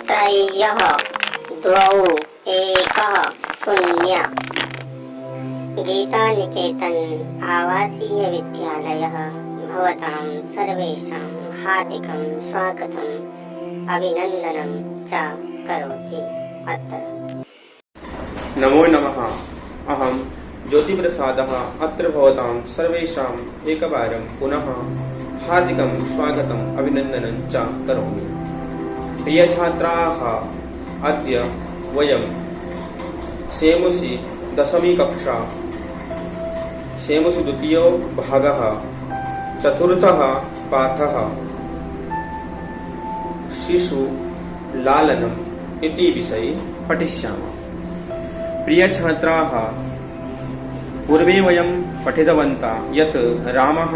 त्रयः द्वौ एकः शून्य। गीतानिकेतन आवासीय विद्यालयः भवतां सर्वेषां हार्दिकं स्वागतम् अभिनन्दनं च करोति। अत्र नमो नमः। अहं ज्योतिप्रसादः अत्र भवतां सर्वेषाम् एकवारं पुनः हार्दिकं स्वागतम् अभिनन्दनं च करोमि। प्रियछात्राः, अद्य वयं सेमुसि दशमी कक्षा सेमुसि द्वितीयो भागः चतुर्थः पाठः शिशु लालनम् इति विषये पठिष्यामः। प्रियछात्राः, पूर्वे वयं पठितवन्तः यत् रामः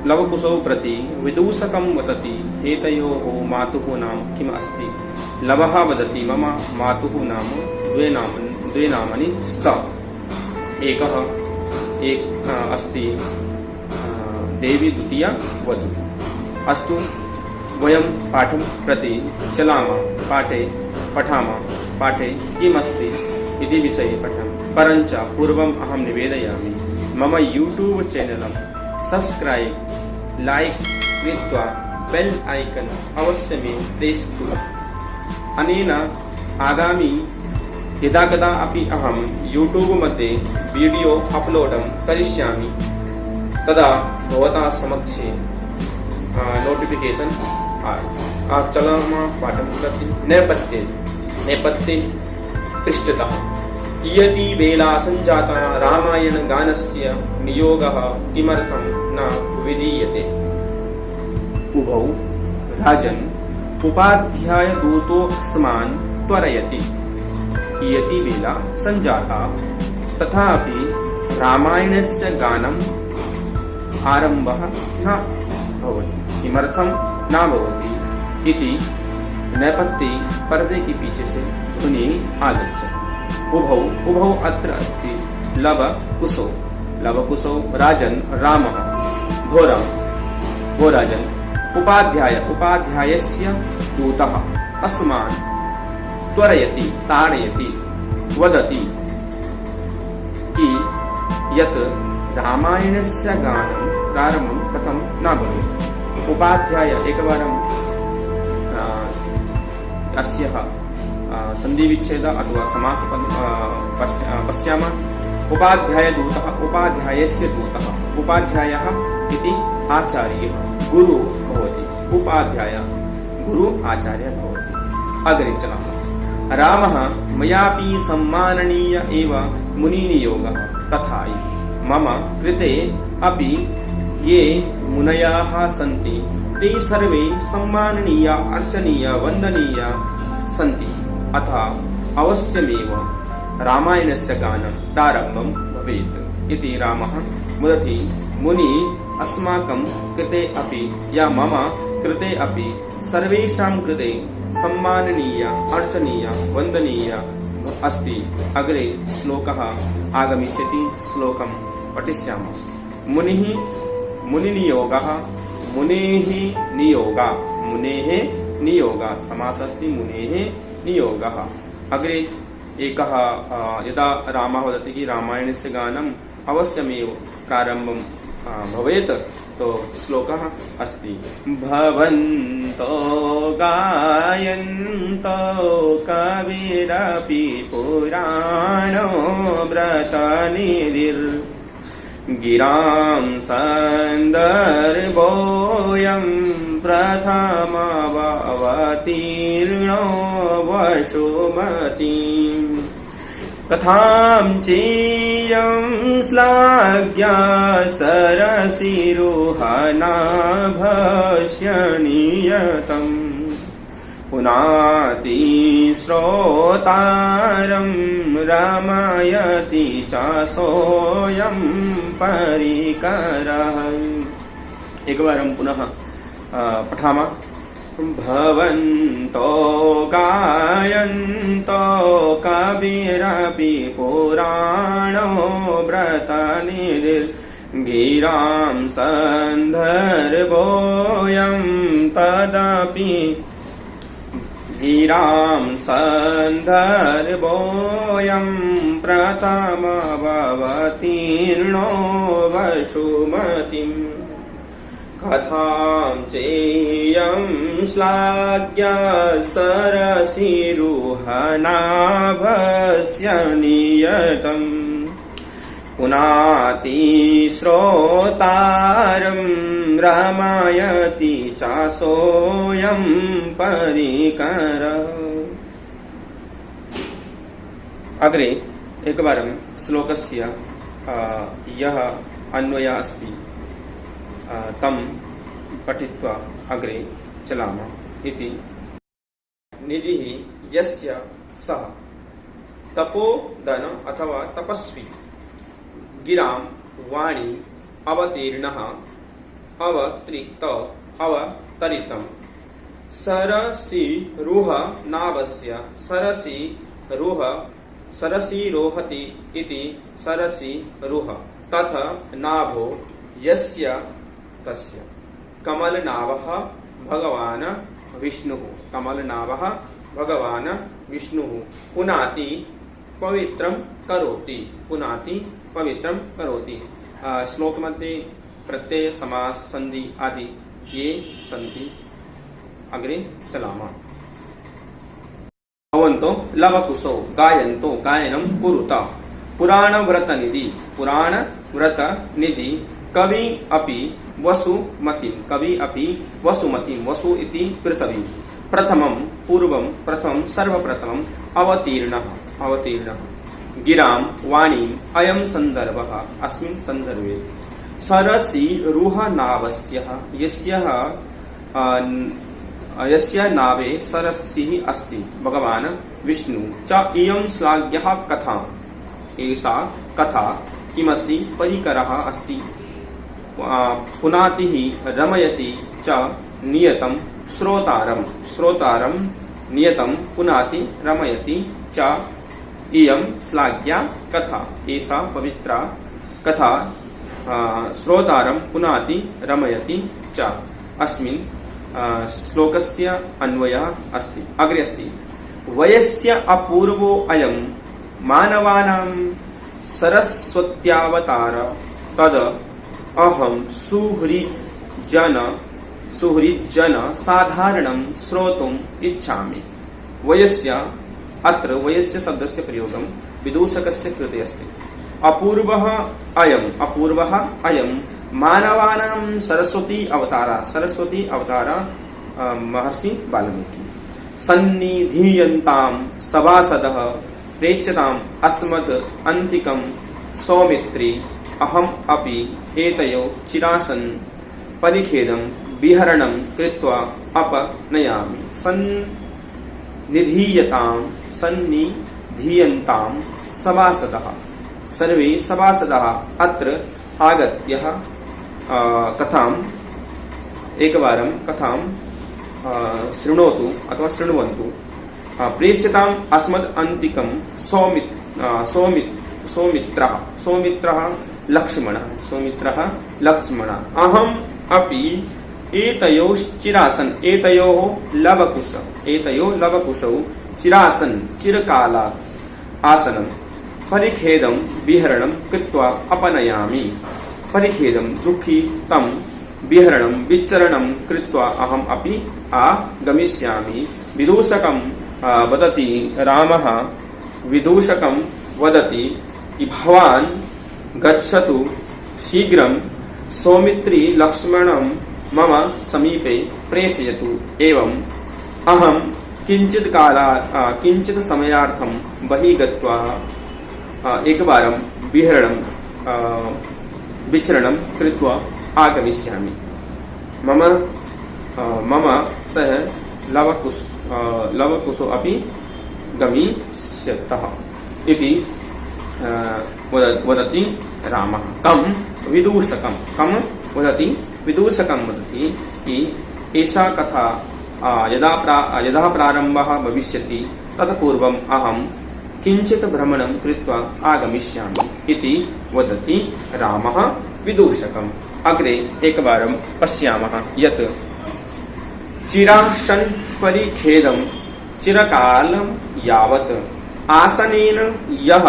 लवकुशौ प्रति विदूषकं वदति। एतयोः मातुः नाम किम् अस्ति? लवः वदति मम मातुः नाम द्वे नामानि स्तः। एकः अस्ति देवी, द्वितीया वधू। अस्तु, वयं पाठं प्रति चलामः। पाठे किमस्ति इति विषये पठामः। परञ्च पूर्वम् अहं निवेदयामि, मम यूट्यूब् चैनलं सब्स्क्राइब लाइक कृत्वा बेल आइकन अवश्यमेव प्रेस् कुरु। अनेन आगामी यदा कदापि अहं यूट्यूब् मध्ये वीडियो अपलोडं करिष्यामि तदा भवतः समक्षे नोटिफिकेशन चलामः। पाठं प्रति नेपथ्ये पृष्ठतः इयती वेला सञ्जाता रामायण गानस्य नियोगः किमर्थं न विधीयते। उभौ राजन् उपाध्याय दूतोऽस्मान् त्वरयति। इयती वेला सञ्जाता, तथापि रामायणस्य गानम् आरम्भः न भवति। किमर्थं न भवति इति नेपथ्ये पर्दे के पीछे से ध्वनि आगच्छति। उभौ अत्र अस्ति लवकुशौ राजन् रामः भो राजन् उपाध्यायस्य दूतः अस्मान् त्वरयति ताडयति वदति कि यत् रामायणस्य गानं प्रारम्भं कथं न भवेत्। उपाध्याय एकवारं अस्यः सन्धिविच्छेद अथवा समास पश्यामः। उपाध्यायस्य दूतः उपाध्यायः इति आचार्यः गुरु भवति। उपाध्याय गुरु आचार्यः भवति। अग्रे चलामः। रामः मयापि सम्माननीय एव मुनिनियोगः तथा मम कृते अपि ये मुनयः सन्ति ते सर्वे सम्माननीय अर्चनीय वन्दनीय सन्ति। अतः अवश्यमेव रामायणस्य गानं प्रारम्भं भवेत् इति रामः वदति। मुनि अस्माकं कृते अपि या मम कृते अपि सर्वेषां कृते सम्माननीय अर्चनीय वन्दनीय अस्ति। अग्रे श्लोकः आगमिष्यति, श्लोकं पठिष्यामः। मुनेः नियोगः समासः अस्ति। मुनेः नियोगः। अग्रे एकः यदा रामः वदति कि रामायणस्य गानम् अवश्यमेव प्रारम्भं भवेत्, तो श्लोकः अस्ति। भवन्तो गायन्तो कविरपि पुराणो व्रतनिधिर् गिरां सन्दर्भोऽयं प्रथमवतीर्णो वसुमतीम् कथां चेयं श्लाघ्या सरसिरुहनाभस्यनियतम् पुनाति श्रोतारं रमयति च सोऽयं परिकरः। एकवारं पुनः पठामः। भवन्तो गायन्तो कविरपि पुराणो व्रतनिधिर् गिरां सन्दर्भोऽयं तदपि गिरां सन्दर्भोऽयं प्रथमवतीर्णो वसुमतीम् कथां चेयं श्लाघ्य सरसिरुहनाभस्य नियतम् पुनाति श्रोतारं रमयति चासोऽयं परिकर। अग्रे एकवारं श्लोकस्य यः अन्वयः अस्ति तं पठित्वा अग्रे चलामः इति। निधिः यस्य सः तपोधन अथवा तपस्वी गिरां वाणी अवतीर्णः अवतरितं सरसीरुह नाभस्य सरसीरोहति इति सरसीरुह तथ नाभो यस्य तस्य कमलनाभः भगवान् विष्णुः पुनाति पवित्रं करोति। श्लोक मध्ये प्रत्यय समास संधि आदि ये सन्ति। अग्रे चलामः। भवन्तो लवकुशो गायनं कुरुत पुराणव्रतनिधि कवि अपि वसुमतीं वसु इति पृथ्वी प्रथमं सर्वप्रथमम् अवतीर्णः गिरां वाणीम् अयं सन्दर्भः अस्मिन् सन्दर्भे सरसीरुहनाभस्य यस्य नाभे सरसिः अस्ति भगवान् विष्णु च इयं श्लाघ्यः कथा एषा कथा किमस्ति परिकरः अस्ति पुनातिः रमयति च नियतं श्रोतारं नियतं पुनाति रमयति च इयं श्लाघ्या कथा एषा पवित्रा कथा श्रोतारं पुनाति रमयति च। अस्मिन् श्लोकस्य अन्वयः अस्ति। अग्रे अस्ति वयस्य अपूर्वो अयं मानवानां सरस्वत्यावतार तद अहं सुहृज्जन साधारणं श्रोतुम् इच्छामि। वयस्य अत्र वयस्य शब्दस्य प्रयोगं विदूषकस्य कृते अस्ति। अपूर्वः अयं मानवानां सरस्वती अवतार महर्षि वाल्मीकि सन्निधीयन्तां सभासदः प्रेष्यताम् अस्मद् अन्तिकं सौमित्री अहम् अपि एतयोः चिरासन् परिखेदं विहरणं कृत्वा अपनयामि। सन्निधीयन्तां सभासदः सर्वे सभासदः अत्र आगत्य कथाम् एकवारं कथां शृणोतु अथवा शृण्वन्तु। प्रेष्यताम् अस्मद् अन्तिकं सौमित्रः लक्ष्मणः अहम् अपि एतयोः लवकुशौ चिरासन् चिरकालात् आसनं परिखेदं विहरणं कृत्वा अपनयामि। परिखेदं दुःखी तं विहरणं विचरणं कृत्वा अहम् अपि आगमिष्यामि। विदूषकं वदति रामः विदूषकं वदति भवान् गच्छतु शीघ्रं सौमित्री लक्ष्मणं मम समीपे प्रेषयतु। एवम् अहं किञ्चित् समयार्थं बहिः गत्वा एकवारं विचरणं कृत्वा आगमिष्यामि। मम सह लवकुशो अपि गमिष्यतः इति वदति रामः। कं वदति विदूषकं वदति कि एषा कथा यदा प्रारम्भः भविष्यति तत्पूर्वम् अहं किञ्चित् भ्रमणं कृत्वा आगमिष्यामि इति वदति रामः विदूषकम्। अग्रे एकवारं पश्यामः यत् चिरासन् परिखेदं चिरकालं यावत् आसनेन यः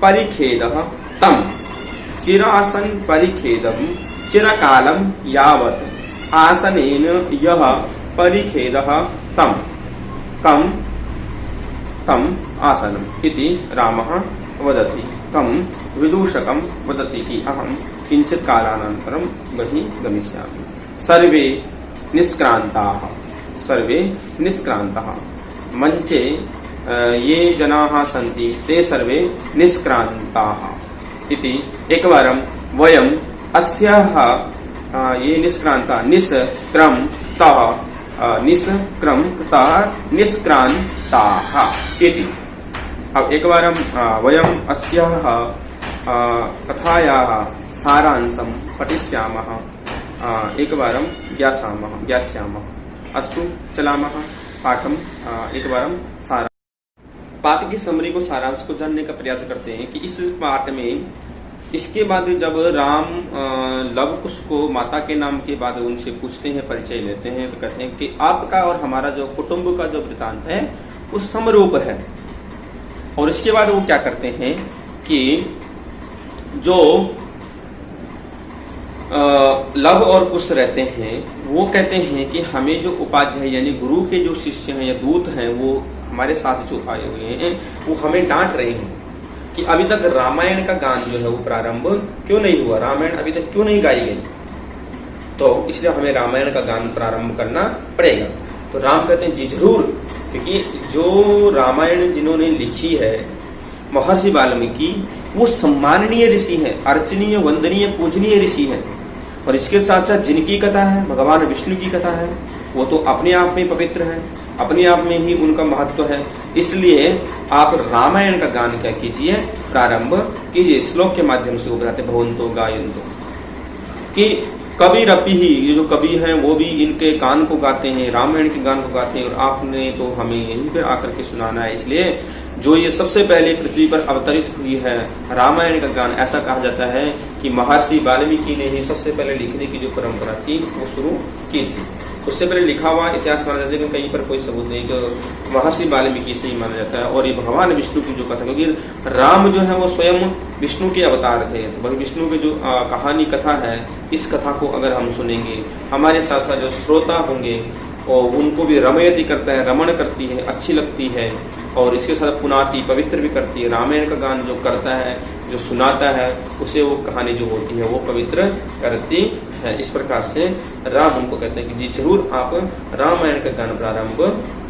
परिखेदः तं चिरासन परिखेदं चिरकालं यावत् आसनेन यः परिखेदः तं तम् आसनम् इति रामः वदति। तं विदूषकं वदति कि अहं किञ्चित् कालानन्तरं बहिः गमिष्यामि। सर्वे निष्क्रान्ताः मञ्चे ये जनाः सन्ति ते सर्वे निष्क्रान्ताः इति एकवारं वयम् अस्याः ये निष्क्रान्ताः निष्क्रान्ताः इति। अब एकवारं वयम् अस्याः कथायाः सारांशं पठिष्यामः, एकवारं ज्ञास्यामः। अस्तु चलामः पाठम एकवारं सारा पाठ की समरी को सारांश को जानने का प्रयास करते हैं कि इस पाठ में इसके बाद जब राम लव कुश को माता के नाम के बाद उनसे पूछते हैं, परिचय लेते हैं, तो कहते हैं कि आपका और हमारा जो कुटुंब का जो वृतांत है वो समरूप है। और इसके बाद वो क्या करते हैं कि जो लव और कुश रहते हैं वो कहते हैं कि हमें जो उपाध्याय यानी गुरु के जो शिष्य हैं या दूत हैं वो हमारे साथ जो आए हुए हैं वो हमें डांट रहे हैं कि अभी तक रामायण का गान जो है वो प्रारंभ क्यों नहीं हुआ, रामायण अभी तक क्यों नहीं गाई गई, तो इसलिए हमें रामायण का गान प्रारंभ करना पड़ेगा। तो राम कहते हैं जी जरूर, क्योंकि जो रामायण जिन्होंने लिखी है महर्षि वाल्मीकि वो सम्माननीय ऋषि हैं, अर्चनीय वंदनीय पूजनीय ऋषि हैं। और इसके साथ साथ जिनकी कथा है भगवान विष्णु की कथा है वो तो अपने आप में पवित्र है, अपने आप में ही उनका महत्व है। इसलिए आप रामायण का गान क्या कीजिए, प्रारंभ कीजिए। श्लोक के माध्यम से वो बताते भवंतो गायंतो कि कवि रपी ही, ये जो कवि हैं वो भी इनके गान को गाते हैं, रामायण के गान को गाते हैं, और आपने तो हमें यहीं पर आकर के सुनाना है। इसलिए जो ये सबसे पहले पृथ्वी पर अवतरित हुई है रामायण का गान, ऐसा कहा जाता है कि महर्षि वाल्मीकि ने ही सबसे पहले लिखने की जो परंपरा थी वो शुरू की थी। उससे पहले लिखा हुआ इतिहास माना जाता है, लेकिन कहीं पर कोई सबूत नहीं, तो महर्षि वाल्मीकि से ही माना जाता है। और ये भगवान विष्णु की जो कथा, क्योंकि राम जो है वो स्वयं विष्णु के अवतार थे, तो वही विष्णु की जो कहानी कथा है, इस कथा को अगर हम सुनेंगे, हमारे साथ साथ जो श्रोता होंगे और उनको भी रमयति करता है, रमण करती है, अच्छी लगती है, और इसके साथ पुनाती पवित्र भी करती है। रामायण का गान जो करता है, जो सुनाता है, उसे वो कहानी जो होती है वो पवित्र करती है। इस प्रकार से राम उनको कहते हैं कि जी जरूर आप रामायण का गान प्रारंभ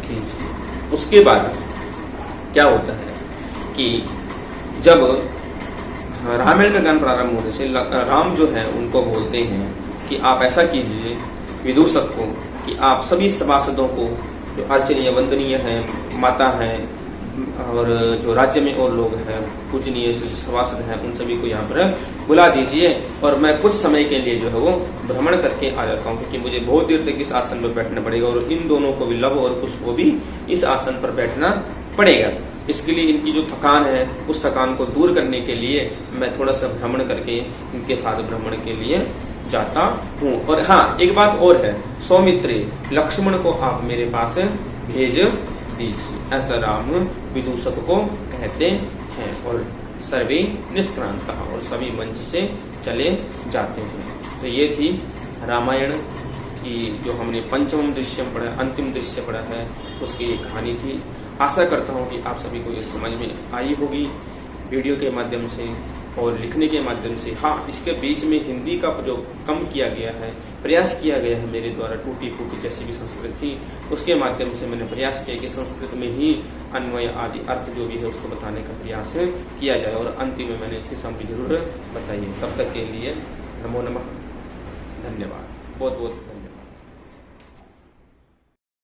कीजिए। उसके बाद क्या होता है कि जब रामायण का गान प्रारंभ होने से राम जो है उनको बोलते हैं कि आप ऐसा कीजिए विदूषक को कि आप सभी सभासदों को, जो अर्चनीय वंदनीय हैं, माता हैं, और जो राज्य में और लोग हैं पूजनीय सभासद हैं, उन सभी को यहाँ पर बुला दीजिए। और मैं कुछ समय के लिए जो है वो भ्रमण करके आ जाता हूँ, क्योंकि मुझे बहुत देर तक इस आसन पर बैठना पड़ेगा, और इन दोनों को भी, लव और कुश को भी इस आसन पर बैठना पड़ेगा। इसके लिए इनकी जो थकान है उस थकान को दूर करने के लिए मैं थोड़ा सा भ्रमण करके इनके साथ भ्रमण के लिए जाता हूँ। और हाँ, एक बात और है, सौमित्रे लक्ष्मण को आप मेरे पास भेज दीजिए, ऐसा राम विदूषक को कहते हैं। और सर्वे निष्क्रांत, और सभी मंच से चले जाते हैं। तो ये थी रामायण की जो हमने पंचम दृश्य पढ़ा, अंतिम दृश्य पढ़ा है, उसकी एक कहानी थी। आशा करता हूँ कि आप सभी को ये समझ में आई होगी वीडियो के माध्यम से और लिखने के माध्यम से। हाँ, इसके बीच में हिंदी का जो कम किया गया है, प्रयास किया गया है मेरे द्वारा, टूटी फूटी जैसी भी संस्कृत थी उसके माध्यम से मैंने प्रयास किया कि संस्कृत में ही अन्वय आदि अर्थ जो भी है उसको बताने का प्रयास किया जाए, और अंतिम में मैंने इसकी समझ जरूर बताई है। तब तक के लिए नमो नमः, धन्यवाद, बहुत बहुत धन्यवाद।